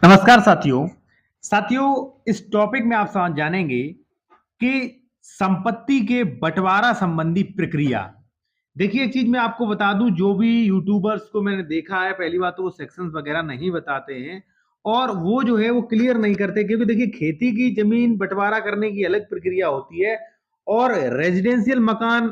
नमस्कार साथियों। साथियों, इस टॉपिक में आप समझ जानेंगे कि संपत्ति के बंटवारा संबंधी प्रक्रिया। देखिए, एक चीज मैं आपको बता दूं, जो भी यूट्यूबर्स को मैंने देखा है, पहली बात तो वो सेक्शंस वगैरह नहीं बताते हैं और वो जो है वो क्लियर नहीं करते, क्योंकि देखिए खेती की जमीन बंटवारा करने की अलग प्रक्रिया होती है और रेजिडेंशियल मकान,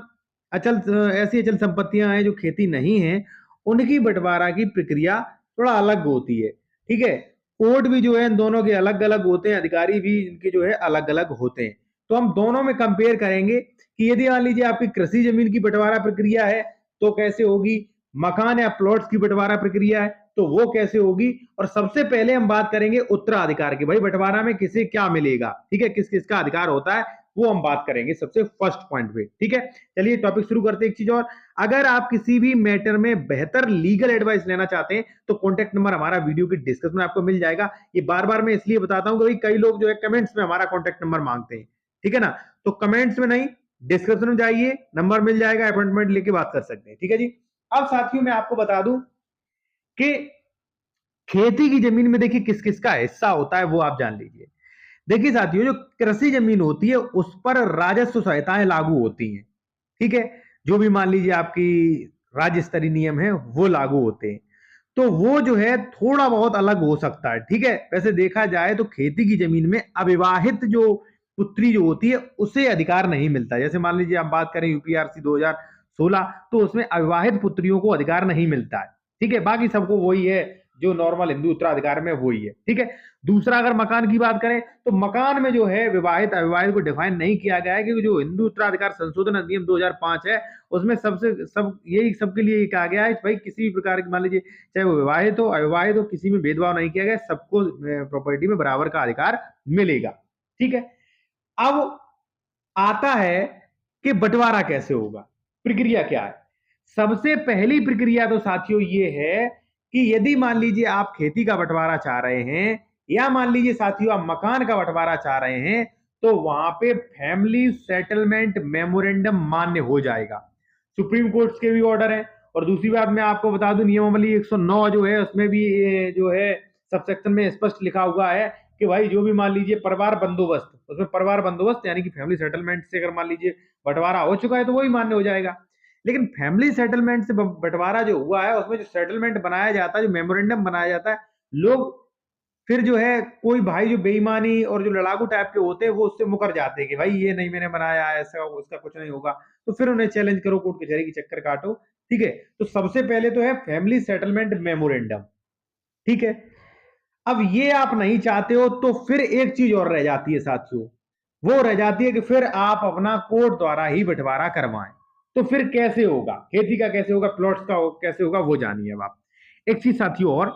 ऐसी अचल संपत्तियां हैं जो खेती नहीं है, उनकी बंटवारा की प्रक्रिया थोड़ा अलग होती है। ठीक है, कोर्ट भी जो है इन दोनों के अलग अलग होते हैं, अधिकारी भी इनके जो है अलग अलग होते हैं। तो हम दोनों में कंपेयर करेंगे कि यदि मान लीजिए आपकी कृषि जमीन की बंटवारा प्रक्रिया है तो कैसे होगी, मकान या प्लॉट्स की बंटवारा प्रक्रिया है तो वो कैसे होगी, और सबसे पहले हम बात करेंगे उत्तराधिकार की। भाई बंटवारा में किसे क्या मिलेगा, ठीक है, किस किस का अधिकार होता है, वो हम बात करेंगे सबसे फर्स्ट पॉइंट पे। ठीक है, चलिए टॉपिक शुरू करते हैं। एक चीज और, अगर आप किसी भी मैटर में बेहतर लीगल एडवाइस लेना चाहते हैं तो कॉन्टेक्ट नंबर हमारा वीडियो के डिस्क्रिप्शन में आपको मिल जाएगा। ये बार बार मैं इसलिए बताता हूं कि कई लोग जो है कमेंट्स में हमारा कॉन्टेक्ट नंबर मांगते हैं। ठीक है ना, तो कमेंट्स में नहीं, डिस्क्रिप्शन में जाइए, नंबर मिल जाएगा, अपॉइंटमेंट लेके बात कर सकते हैं। ठीक है जी। अब साथियों मैं आपको बता दूं कि खेती की जमीन में देखिए किस किस का हिस्सा होता है, वो आप जान लीजिए। देखिए साथियों, जो कृषि जमीन होती है उस पर राजस्व संहिताएं लागू होती हैं। ठीक है, जो भी मान लीजिए आपकी राज्य स्तरीय नियम है वो लागू होते हैं, तो वो जो है थोड़ा बहुत अलग हो सकता है। ठीक है, वैसे देखा जाए तो खेती की जमीन में अविवाहित जो पुत्री जो होती है उसे अधिकार नहीं मिलता। जैसे मान लीजिए आप बात करें यूपीआरसी 2016, तो उसमें अविवाहित पुत्रियों को अधिकार नहीं मिलता है। ठीक है, बाकी सबको वही है जो नॉर्मल हिंदू उत्तराधिकार में वही है। ठीक है, दूसरा अगर मकान की बात करें तो मकान में जो है विवाहित अविवाहित को डिफाइन नहीं किया गया है, क्योंकि जो हिंदू उत्तराधिकार संशोधन अधिनियम 2005 है उसमें सबसे सब यही सबके लिए कहा गया है भाई, किसी भी प्रकार की मान लीजिए चाहे वो विवाहित हो अविवाहित हो, किसी में भेदभाव नहीं किया गया, सबको प्रॉपर्टी में बराबर का अधिकार मिलेगा। ठीक है, अब आता है कि बंटवारा कैसे होगा, प्रक्रिया क्या है। सबसे पहली प्रक्रिया तो साथियों ये है कि यदि मान लीजिए आप खेती का बंटवारा चाह रहे हैं या मान लीजिए साथियों आप मकान का बंटवारा चाह रहे हैं, तो वहां पे फैमिली सेटलमेंट मेमोरेंडम मान्य हो जाएगा। सुप्रीम कोर्ट के भी ऑर्डर है। और दूसरी बात मैं आपको बता दूं, नियमावली 109 जो है उसमें भी जो है सबसेक्शन में स्पष्ट लिखा हुआ है कि भाई जो भी मान लीजिए परिवार बंदोबस्त, उसमें परिवार बंदोबस्त यानी कि फैमिली सेटलमेंट से अगर मान लीजिए बंटवारा हो चुका है तो वही मान्य हो जाएगा। लेकिन फैमिली सेटलमेंट से बंटवारा जो हुआ है उसमें जो सेटलमेंट बनाया जाता है, जो मेमोरेंडम बनाया जाता है, लोग फिर जो है कोई भाई जो बेईमानी और जो लड़ाकू टाइप के होते हैं वो उससे मुकर जाते हैं कि भाई ये नहीं मैंने बनाया, ऐसा उसका कुछ नहीं होगा। तो फिर उन्हें चैलेंज करो, कोर्ट कचहरी की चक्कर काटो। ठीक है, तो सबसे पहले तो है फैमिली सेटलमेंट मेमोरेंडम। ठीक है, अब ये आप नहीं चाहते हो तो फिर एक चीज और रह जाती है साथियों, वो रह जाती है कि फिर आप अपना कोर्ट द्वारा ही बंटवारा करवाएं। तो फिर कैसे होगा, खेती का कैसे होगा, प्लॉट्स का कैसे होगा, वो जानिए अब आप। एक चीज साथियों और,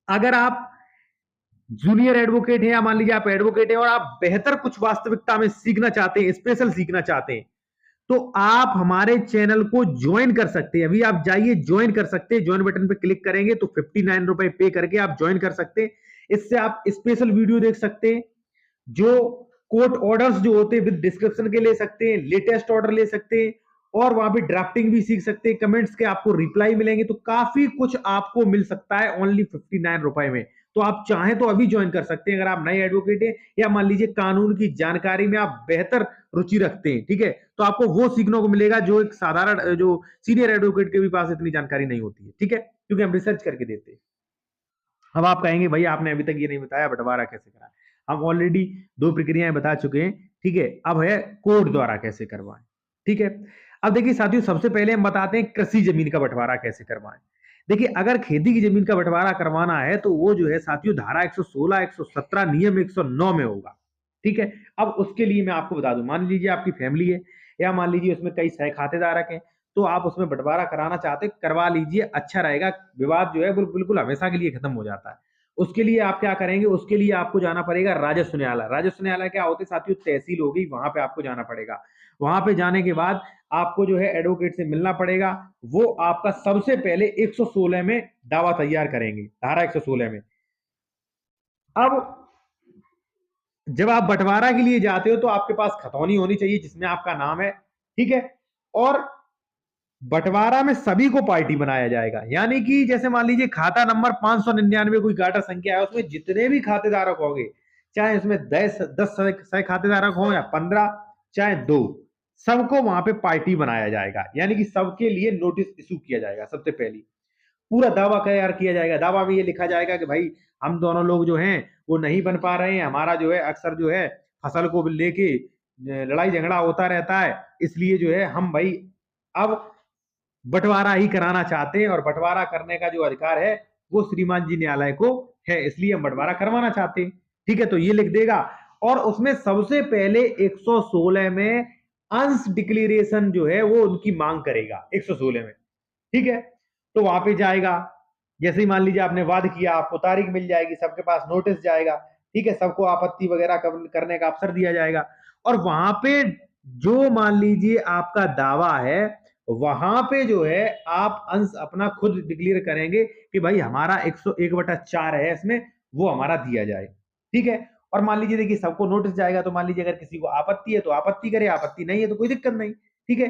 अगर आप जूनियर एडवोकेट हैं या मान लीजिए आप एडवोकेट हैं और आप बेहतर कुछ वास्तविकता में सीखना चाहते हैं, स्पेशल सीखना चाहते हैं, तो आप हमारे चैनल को ज्वाइन कर सकते हैं। अभी आप जाइए ज्वाइन कर सकते हैं, ज्वाइन बटन पे क्लिक करेंगे तो 59 रुपए पे करके आप ज्वाइन कर सकते हैं। इससे आप स्पेशल वीडियो देख सकते हैं, जो कोर्ट ऑर्डर्स जो होते हैं विद डिस्क्रिप्शन के ले सकते हैं, लेटेस्ट ऑर्डर ले सकते हैं, और वहां पे ड्राफ्टिंग भी सीख सकते हैं, कमेंट्स के आपको रिप्लाई मिलेंगे, तो काफी कुछ आपको मिल सकता है ओनली 59 रुपए में। तो आप चाहें तो अभी ज्वाइन कर सकते हैं अगर आप नए एडवोकेट हैं या मान लीजिए कानून की जानकारी में आप बेहतर रुचि रखते हैं। ठीक है, तो आपको वो सीखने को मिलेगा जो एक साधारण जो सीनियर एडवोकेट के भी पास इतनी जानकारी नहीं होती है। ठीक है, क्योंकि हम रिसर्च करके देते हैं। अब आप कहेंगे भैया आपने अभी तक ये नहीं बताया बंटवारा कैसे करा। हम ऑलरेडी दो प्रक्रियाएं बता चुके हैं। ठीक है, अब है कोर्ट द्वारा कैसे करवाएं। ठीक है, अब देखिए साथियों, सबसे पहले हम बताते हैं कृषि जमीन का बंटवारा कैसे करवाएं। देखिए, अगर खेती की जमीन का बंटवारा करवाना है तो वो जो है साथियों धारा 116, 117, नियम 109 में होगा। ठीक है, अब उसके लिए मैं आपको बता दूं, मान लीजिए आपकी फैमिली है या मान लीजिए उसमें कई सह खातेदारक हैं, तो आप उसमें बंटवारा कराना चाहते हैं, करवा लीजिए, अच्छा रहेगा। विवाद जो है बिल्कुल हमेशा के लिए खत्म हो जाता है। उसके लिए आप क्या करेंगे, उसके लिए आपको जाना पड़ेगा राजस्व न्यायालय। राजस्व न्यायालय क्या होते हैं साथियों, तहसील होगी, वहां पे आपको जाना पड़ेगा। वहां पे जाने के बाद आपको जो है एडवोकेट से मिलना पड़ेगा। वो आपका सबसे पहले 116 में दावा तैयार करेंगे, धारा 116 में। अब जब आप बंटवारा के लिए जाते हो तो आपके पास खतौनी होनी चाहिए जिसमें आपका नाम है। ठीक है, और बंटवारा में सभी को पार्टी बनाया जाएगा, यानी कि जैसे मान लीजिए खाता नंबर 599 कोई गाटा संख्या है, उसमें जितने भी खातेधारक होंगे, चाहे उसमें 10 सह खातेधारक हो या 15, चाहे 2, सबको वहां पे पार्टी बनाया जाएगा, यानी कि सबके लिए नोटिस इशू किया जाएगा। सबसे पहली पूरा दावा तैयार किया जाएगा, दावा में ये लिखा जाएगा कि भाई हम दोनों लोग जो हैं वो नहीं बन पा रहे हैं, हमारा जो है अक्सर जो है फसल को लेके लड़ाई झगड़ा होता रहता है, इसलिए जो है हम भाई अब बंटवारा ही कराना चाहते हैं और बंटवारा करने का जो अधिकार है वो श्रीमान जी न्यायालय को है, इसलिए हम बंटवारा करवाना चाहते हैं। ठीक है, तो ये लिख देगा। और उसमें सबसे पहले 116 में अंश डिक्लेरेशन जो है वो उनकी मांग करेगा 116 में। ठीक है, तो वहां पे जाएगा, जैसे ही मान लीजिए आपने वाद किया, आपको तारीख मिल जाएगी, सबके पास नोटिस जाएगा। ठीक है, सबको आपत्ति वगैरह करने का अवसर दिया जाएगा, और वहां पे जो मान लीजिए आपका दावा है वहां पे जो है आप अंश अपना खुद डिक्लेयर करेंगे कि भाई हमारा 101/4 है इसमें, वो हमारा दिया जाए। ठीक है, और मान लीजिए देखिए सबको नोटिस जाएगा, तो मान लीजिए अगर किसी को आपत्ति है तो आपत्ति करे, आपत्ति नहीं है तो कोई दिक्कत नहीं। ठीक है,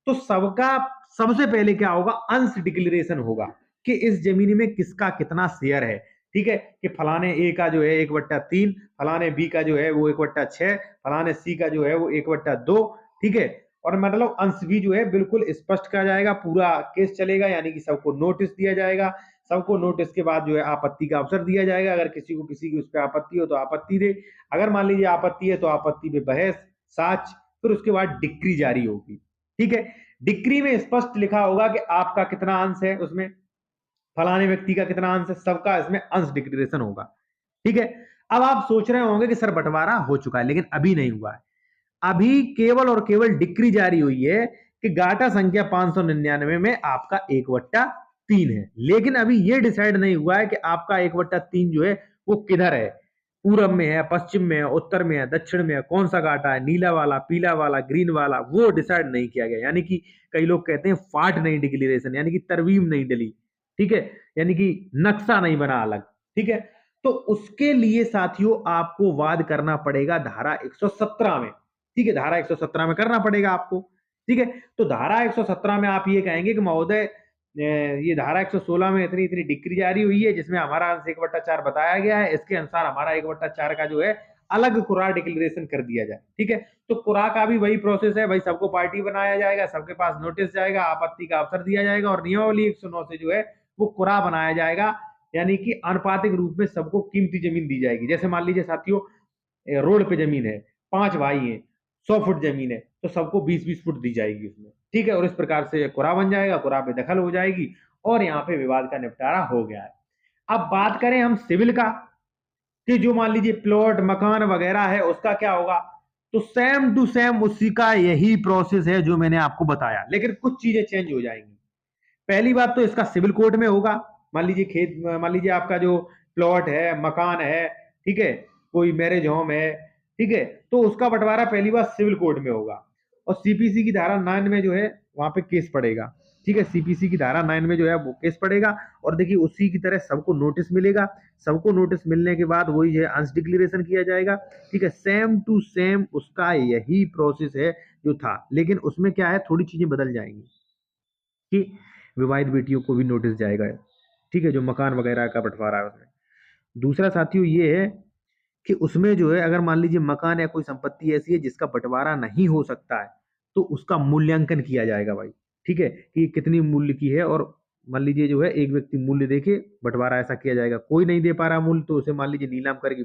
तो सबका सबसे पहले क्या होगा, अंश डिक्लेरेशन होगा कि इस जमीन में किसका कितना शेयर है। ठीक है, कि फलाने ए का जो है 1/3, फलाने बी का जो है वो 1/6, फलाने सी का जो है वो 1/2। ठीक है, और मतलब अंश भी जो है बिल्कुल स्पष्ट किया जाएगा, पूरा केस चलेगा, यानी कि सबको नोटिस दिया जाएगा। सबको नोटिस के बाद जो है आपत्ति का अवसर दिया जाएगा, अगर किसी की उस पर आपत्ति हो तो आपत्ति दे, अगर मान लीजिए आपत्ति है तो आपत्ति पे बहस साच, फिर उसके बाद डिक्री जारी होगी। ठीक है, डिक्री में स्पष्ट लिखा होगा कि आपका कितना अंश है, उसमें फलाने व्यक्ति का कितना अंश है, सबका इसमें अंश डिक्लेरेशन होगा। ठीक है, अब आप सोच रहे होंगे कि सर बंटवारा हो चुका है, लेकिन अभी नहीं हुआ है। अभी केवल और केवल डिक्री जारी हुई है कि गाटा संख्या 599 में आपका 1/3 है, लेकिन अभी यह डिसाइड नहीं हुआ है कि आपका 1/3 जो है वो किधर है, पूरब में है, पश्चिम में है, उत्तर में है, दक्षिण में है, कौन सा गाटा है, नीला वाला, पीला वाला, ग्रीन वाला, वो डिसाइड नहीं किया गया। यानी कि कई लोग कहते हैं फाट नहीं डिक्लेरेशन, यानी कि तरवीम नहीं डली। ठीक है, यानी कि नक्शा नहीं बना अलग। ठीक है, तो उसके लिए साथियों आपको वाद करना पड़ेगा धारा 117 में। ठीक है, धारा 117 में करना पड़ेगा आपको। ठीक है, तो धारा 117 में आप ये कहेंगे कि महोदय ये धारा 116 में इतनी इतनी डिक्री जारी हुई है जिसमें हमारा अंश 1/4 बताया गया है, इसके अनुसार हमारा 1/4 का जो है अलग कुरा डिक्लेरेशन कर दिया जाए। ठीक है, तो कुरा का भी वही प्रोसेस है भाई, सबको पार्टी बनाया जाएगा, सबके पास नोटिस जाएगा, आपत्ति का अवसर दिया जाएगा, और नियमावली 109 से जो है वो कुरा बनाया जाएगा, यानी कि अनुपातिक रूप में सबको कीमती जमीन दी जाएगी। जैसे मान लीजिए साथियों रोड पे जमीन है, 5 भाई हैं, 100 फुट जमीन है, तो सबको 20-20 फुट दी जाएगी उसमें। ठीक है, और इस प्रकार से कुरा बन जाएगा, कुरा पे दखल हो जाएगी, और यहाँ पे विवाद का निपटारा हो गया है। अब बात करें हम सिविल का, कि जो मान लीजिए प्लॉट मकान वगैरह है उसका क्या होगा, तो सेम टू सेम उसी का यही प्रोसेस है जो मैंने आपको बताया, लेकिन कुछ चीजें चेंज हो जाएंगी। पहली बात तो इसका सिविल कोर्ट में होगा। मान लीजिए मान लीजिए आपका जो प्लॉट है, मकान है, ठीक है, कोई मैरिज होम है, ठीक है, तो उसका बंटवारा पहली बार सिविल कोर्ट में होगा, और सीपीसी की धारा 9 में जो है वहां पे केस पड़ेगा। ठीक है, सीपीसी की धारा 9 में जो है वो केस पड़ेगा, और देखिए उसी की तरह सबको नोटिस मिलेगा। सबको नोटिस मिलने के बाद वही जो है अंश डिक्लेरेशन किया जाएगा। ठीक है, सेम टू सेम उसका यही प्रोसेस है जो था, लेकिन उसमें क्या है, थोड़ी चीजें बदल जाएंगी कि विवाहित बेटियों को भी नोटिस जाएगा। ठीक है, जो मकान वगैरह का बंटवारा है उसमें। दूसरा साथियों ये है कि उसमें जो है अगर मान लीजिए मकान या कोई संपत्ति ऐसी है जिसका बंटवारा नहीं हो सकता है, तो उसका मूल्यांकन किया जाएगा भाई। ठीक है, कि कितनी मूल्य की है, और मान लीजिए जो है एक व्यक्ति मूल्य देके बंटवारा ऐसा किया जाएगा, कोई नहीं दे पा रहा मूल्य तो उसे मान लीजिए नीलाम करके